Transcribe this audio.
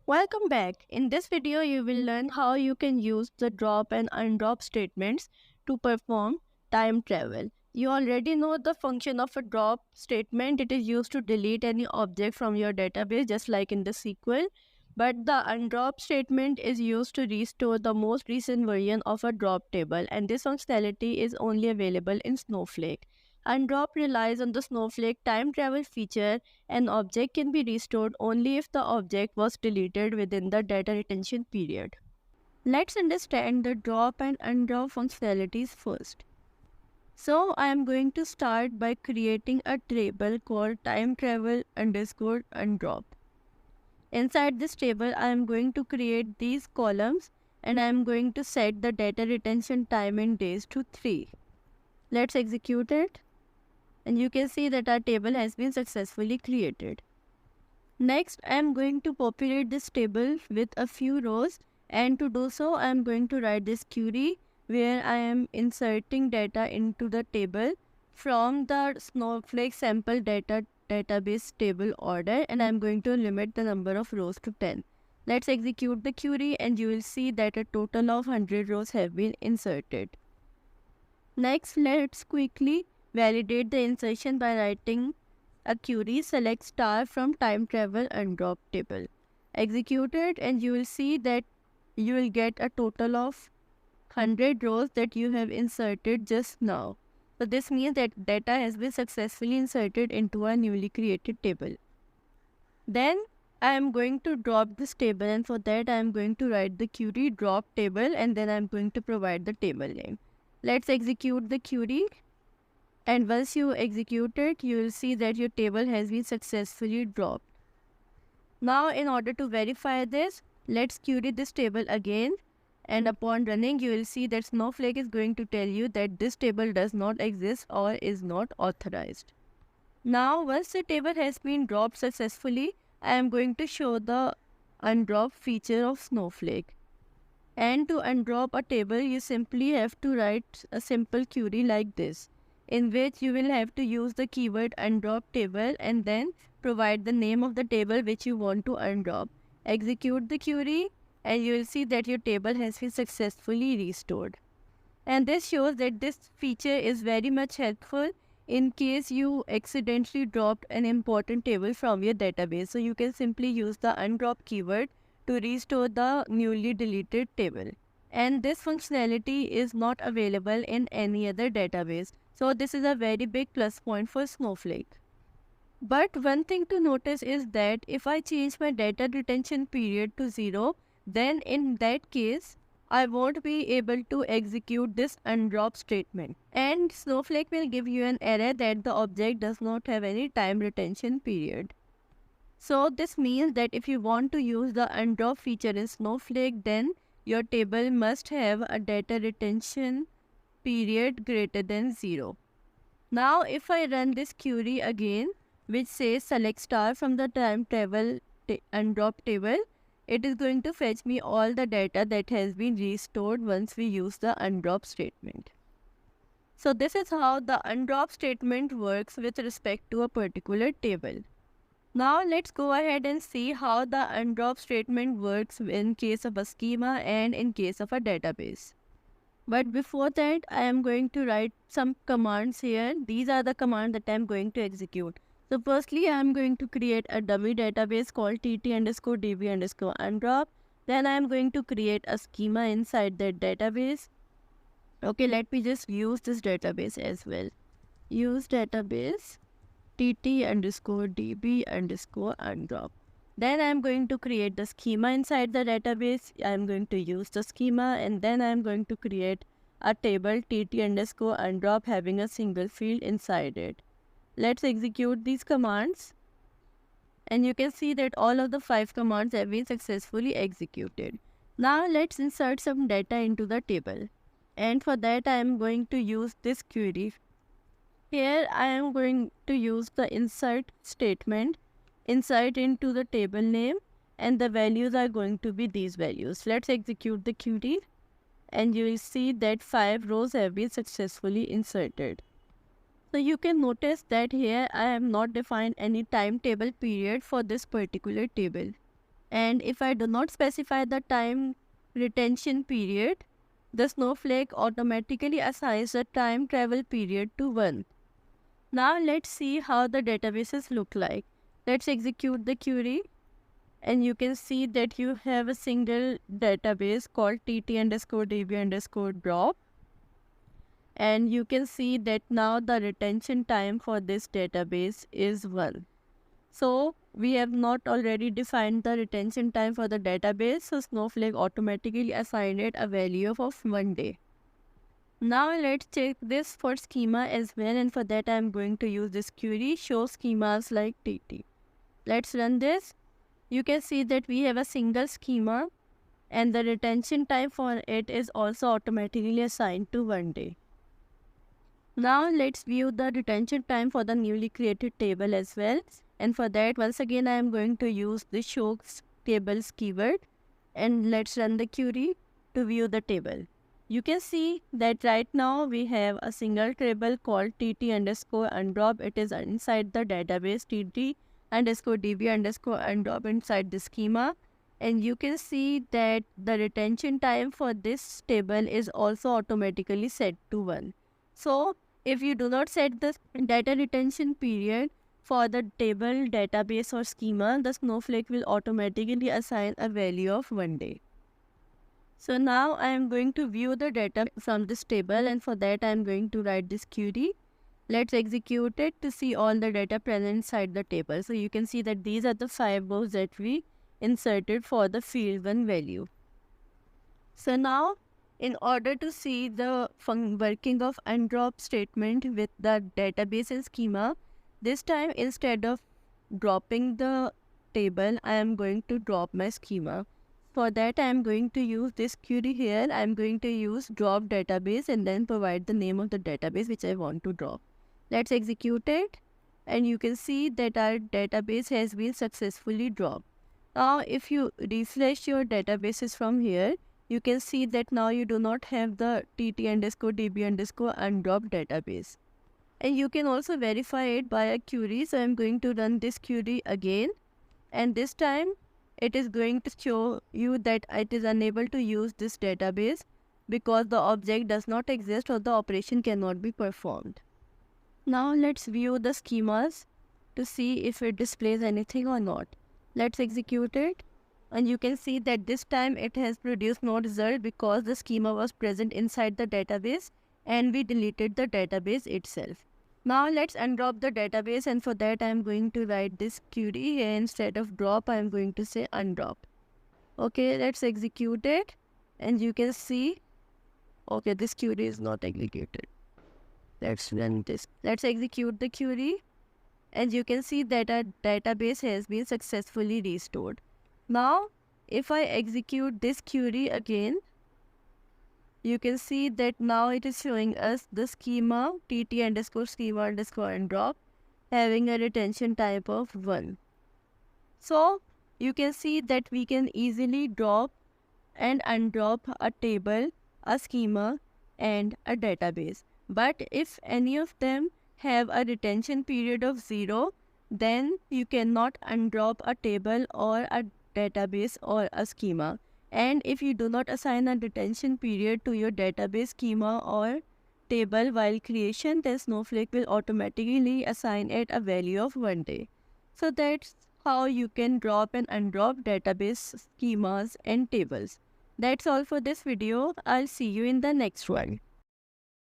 Welcome back. In this video, you will learn how you can use the drop and undrop statements to perform time travel. You already know the function of a drop statement. It is used to delete any object from your database, just like in the SQL. But the undrop statement is used to restore the most recent version of a drop table, and this functionality is only available in Snowflake. Undrop relies on the Snowflake time travel feature. An object can be restored only if the object was deleted within the data retention period. Let's understand the drop and undrop functionalities first. So I am going to start by creating a table called time travel underscore undrop. Inside this table, I am going to create these columns and I am going to set the data retention time in days to 3. Let's execute it. And you can see that our table has been successfully created. Next, I am going to populate this table with a few rows, and to do so, I am going to write this query where I am inserting data into the table from the Snowflake sample database table order, and I am going to limit the number of rows to 10. Let's execute the query and you will see that a total of 100 rows have been inserted. Next, let's quickly validate the insertion by writing a query select star from time travel undrop table. Execute it and you will see that you will get a total of 100 rows that you have inserted just now. So this means that data has been successfully inserted into a newly created table. Then I am going to drop this table, and for that I am going to write the query drop table and then I am going to provide the table name. Let's execute the query. And once you execute it, you will see that your table has been successfully dropped. Now, in order to verify this, let's query this table again. And upon running, you will see that Snowflake is going to tell you that this table does not exist or is not authorized. Now, once the table has been dropped successfully, I am going to show the undrop feature of Snowflake. And to undrop a table, you simply have to write a simple query like this, in which you will have to use the keyword undrop table and then provide the name of the table which you want to undrop. Execute the query and you will see that your table has been successfully restored. And this shows that this feature is very much helpful in case you accidentally dropped an important table from your database. So you can simply use the undrop keyword to restore the newly deleted table. And this functionality is not available in any other database. So this is a very big plus point for Snowflake. But one thing to notice is that if I change my data retention period to 0, then in that case, I won't be able to execute this undrop statement. And Snowflake will give you an error that the object does not have any time retention period. So this means that if you want to use the undrop feature in Snowflake, then your table must have a data retention period greater than 0. Now if I run this query again, which says select star from the time travel undrop table, it is going to fetch me all the data that has been restored once we use the undrop statement. So this is how the undrop statement works with respect to a particular table. Now let's go ahead and see how the undrop statement works in case of a schema and in case of a database. But before that, I am going to write some commands here. These are the commands that I am going to execute. So firstly, I am going to create a dummy database called tt_db_undrop. Then I am going to create a schema inside that database. Okay, let me just use this database as well. Use database tt_db_undrop. Then I am going to create the schema inside the database. I am going to use the schema and then I am going to create a table tt_undrop having a single field inside it. Let's execute these commands. And you can see that all of the 5 commands have been successfully executed. Now let's insert some data into the table. And for that I am going to use this query. Here I am going to use the insert statement. Insert into the table name and the values are going to be these values. Let's execute the query and you will see that 5 rows have been successfully inserted. So you can notice that here I have not defined any timetable period for this particular table. And if I do not specify the time retention period, the Snowflake automatically assigns the time travel period to 1. Now let's see how the databases look like. Let's execute the query, and you can see that you have a single database called tt_db_drop, and you can see that now the retention time for this database is 1. So we have not already defined the retention time for the database, so Snowflake automatically assigned it a value of 1 day. Now let's check this for schema as well, and for that I'm going to use this query, show schemas like TT. Let's run this. You can see that we have a single schema, and the retention time for it is also automatically assigned to 1 day. Now let's view the retention time for the newly created table as well. And for that, once again, I am going to use the show tables keyword, and let's run the query to view the table. You can see that right now we have a single table called tt_undrop. It is inside the database tt_db_undrop inside the schema. And you can see that the retention time for this table is also automatically set to 1. So if you do not set the data retention period for the table, database or schema, the Snowflake will automatically assign a value of 1 day. So now I am going to view the data from this table, and for that I am going to write this query. Let's execute it to see all the data present inside the table. So you can see that these are the 5 rows that we inserted for the field 1 value. So now, in order to see the working of undrop statement with the database and schema, this time instead of dropping the table, I am going to drop my schema. For that, I am going to use this query here. I am going to use drop database and then provide the name of the database which I want to drop. Let's execute it, and you can see that our database has been successfully dropped. Now, if you refresh your databases from here, you can see that now you do not have the tt_db_undrop database. And you can also verify it by a query. So I'm going to run this query again, and this time it is going to show you that it is unable to use this database because the object does not exist or the operation cannot be performed. Now let's view the schemas to see if it displays anything or not. Let's execute it, and you can see that this time it has produced no result because the schema was present inside the database and we deleted the database itself. Now let's undrop the database, and for that I am going to write this query here. Instead of drop, I am going to say undrop. Okay, let's execute it, and you can see, okay, this query is not executed. Let's run this. Let's execute the query, and you can see that our database has been successfully restored. Now, if I execute this query again, you can see that now it is showing us the schema tt_schema_undrop having a retention type of 1. So you can see that we can easily drop and undrop a table, a schema, and a database. But if any of them have a retention period of 0, then you cannot undrop a table or a database or a schema. And if you do not assign a retention period to your database, schema, or table while creation, then Snowflake will automatically assign it a value of 1 day. So that's how you can drop and undrop database, schemas, and tables. That's all for this video. I'll see you in the next one.